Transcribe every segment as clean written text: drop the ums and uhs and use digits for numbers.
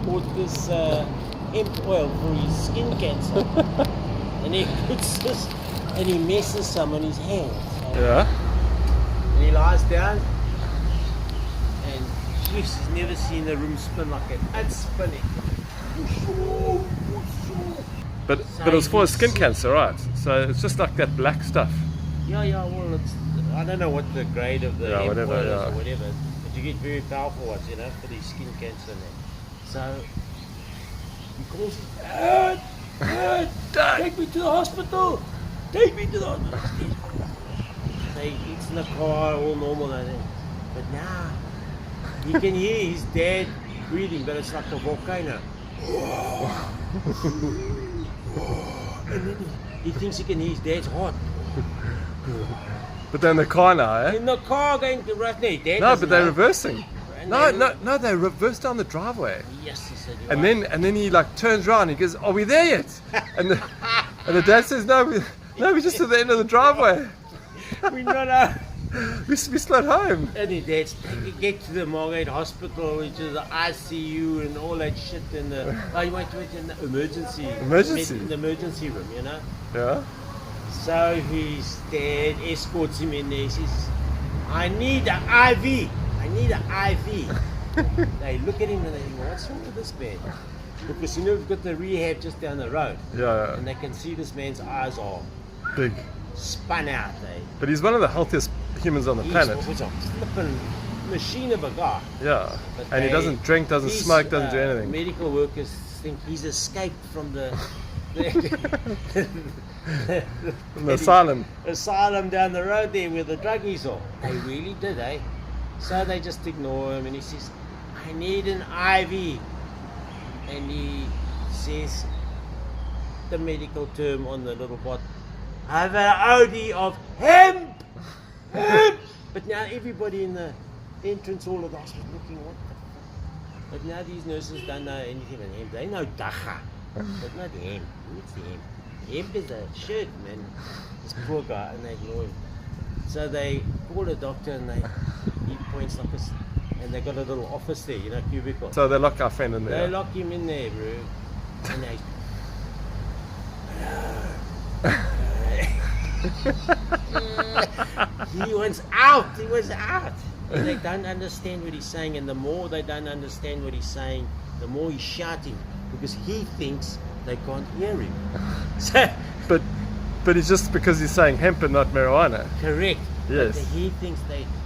bought this hemp oil for his skin cancer. And he puts this, and he messes some on his hands. Yeah. And he lies down, and jeez, he's never seen the room spin like that. It's spinning. But it was for skin cancer, right? So it's just like that black stuff. Yeah, well, I don't know what the grade of the hemp whatever, oil is yeah. or whatever, but you get very powerful ones, for the skin cancer and that. So he calls it, take me to the hospital! Take me to the hospital! So he's in the car, all normal and that. But now, he can hear his dad breathing, but it's like a volcano. And then he thinks he can hear his dad's heart. But they're in the car now, eh? In the car going to right now. Dad No, but they're reversing. And No, they reverse down the driveway. Yes, he said. And then he like turns around and he goes, "Are we there yet?" And the dad says, "No, we're just at the end of the driveway. We're not out. We're still at home." And his dad's get to the Margate hospital, which is the ICU and all that shit, and the in the emergency Emergency? in the emergency room, Yeah. So his dad escorts him in there. He says, "I need an IV. I need an IV." They look at him and they think, "What's wrong with this man?" Because we've got the rehab just down the road, Yeah. and they can see this man's eyes are Big. spun out. But he's one of the healthiest humans on the planet. He's a flipping machine of a guy. Yeah. But And he doesn't drink, doesn't these, smoke, doesn't do anything. Medical workers think he's escaped from the From the asylum. asylum down the road there where the druggies are. They really did, eh? So they just ignore him and he says, "I need an IV." And he says the medical term on the little bottle, "I have an OD of hemp! Hemp!" But now everybody in the entrance hall of the hospital looking, what the fuck? But now these nurses don't know anything about hemp. They know dacha, but not hemp. What's the hemp? Hemp is a shirt, man. This poor guy, and they ignore him. So they call a doctor and he points like this, and they got a little office there, cubicle. So they lock our friend in They there. lock him in there, bro. And they he was out. And they don't understand what he's saying, and the more they don't understand what he's saying, the more he's shouting, because he thinks they can't hear him. So, But it's just because he's saying hemp and not marijuana. correct. Yes. But he thinks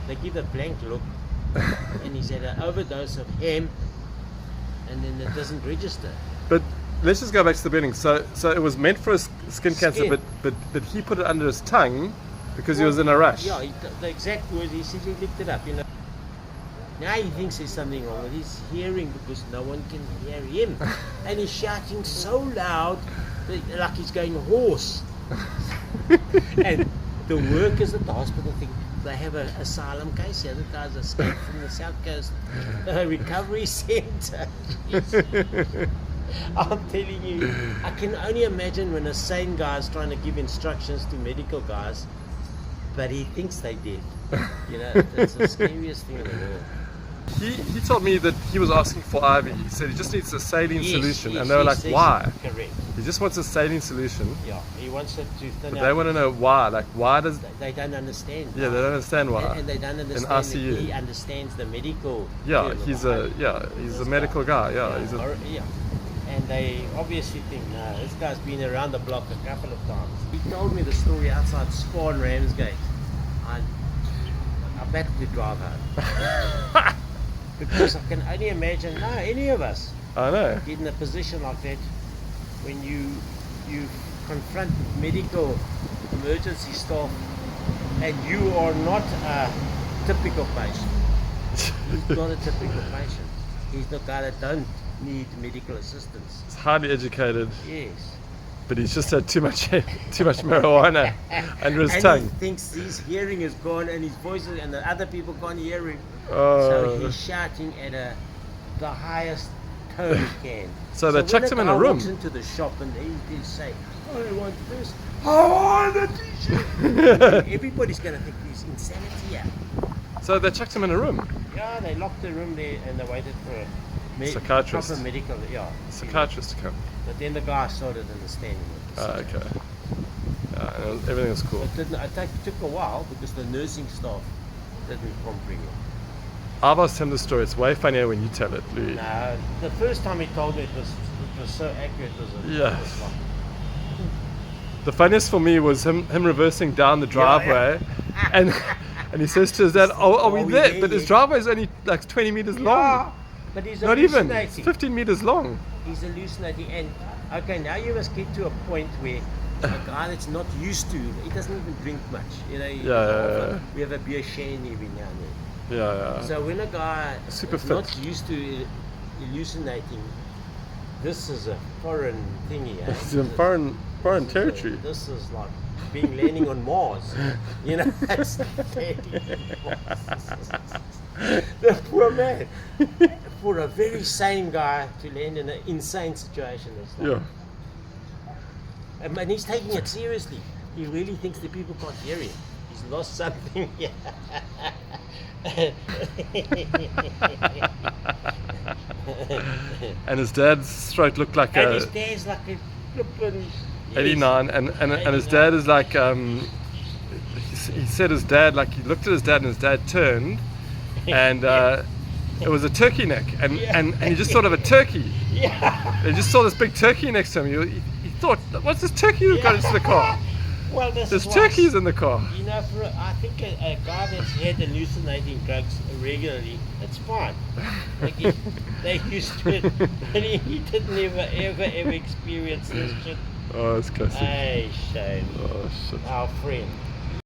they give a blank look, and he's had an overdose of hemp, and then it doesn't register. But let's just go back to the beginning. So it was meant for his skin cancer, Skin. but he put it under his tongue because he was in a rush. Yeah, the exact words, he says he licked it up, Now he thinks there's something wrong with his hearing because no one can hear him. And he's shouting so loud, like he's going hoarse. And the workers at the hospital think they have an asylum case. The other guys escaped from the South Coast Recovery Centre. I'm telling you, I can only imagine when a sane guy's trying to give instructions to medical guys, but he thinks they did. That's the scariest thing in the world. He told me that he was asking for IV. He said he just needs a saline solution, yes, and they were like, yes, "Why?" Correct. He just wants a saline solution. Yeah, he wants it to thin But out. they want to know why. Like, why does? They don't understand. Yeah, they don't understand why. And they don't understand In that ICU. he understands the medical. Yeah, term he's of a medical guy. Yeah, he's a. Yeah. And they obviously think, no, this guy's been around the block a couple of times. He told me the story outside Spa and Ramsgate. I battled to drive home. Because I can only imagine, any of us I know. get in a position like that when you confront medical emergency staff and you are not a typical patient. He's not a typical patient. He's the guy that don't need medical assistance. He's highly educated, Yes. but he's just had too much marijuana under his And tongue. he thinks his hearing is gone and his voice and the other people can't hear him. Oh. So he's shouting at the highest tone he can. So they chucked him in a When a guy room. walks into the shop and they say, "I want this, I want a t-shirt." Everybody's going to think he's insanity. Yeah. So they chucked him in a room. Yeah, they locked the room there and they waited for Psychiatrist. Proper medical, yeah. Psychiatrist to come. But then the guy started understanding it. Okay. And everything was cool. It took a while because the nursing staff didn't comprehend. I've asked him the story. It's way funnier when you tell it, Louis. No, the first time he told me it was so accurate. Yeah. The funniest for me was him reversing down the driveway, and he says to his dad, "Oh, are we there?" But his driveway is only like 20 meters long. But he's Not even. hallucinating. It's 15 meters long. He's hallucinating, and okay, now you must get to a point where a guy that's not used to, he doesn't even drink much. You know, Yeah. we have a beer shandy every now and then. Yeah. So when a guy Super is fit. not used to hallucinating, this is a foreign thingy. Eh? It's in foreign territory. This is like being landing on Mars. You know, that's the poor man. For a very sane guy to land in an insane situation. It's like, and he's taking it seriously. He really thinks the people can't hear him. He's lost something. And his dad's throat looked like and a his dad's like a flippin' 89, and his dad is like he said his dad, like he looked at his dad and his dad turned, and it was a turkey neck, and he just thought of a turkey. Yeah. He just saw this big turkey next to him. He thought, what's this turkey that got into the car? Well, There's turkeys in the car. You know, I think a guy that's had hallucinating drugs regularly, it's fine. Like they're used to it, and he didn't ever experience this shit. Oh, it's classic. Hey, Shane. Oh, shit. Our friend.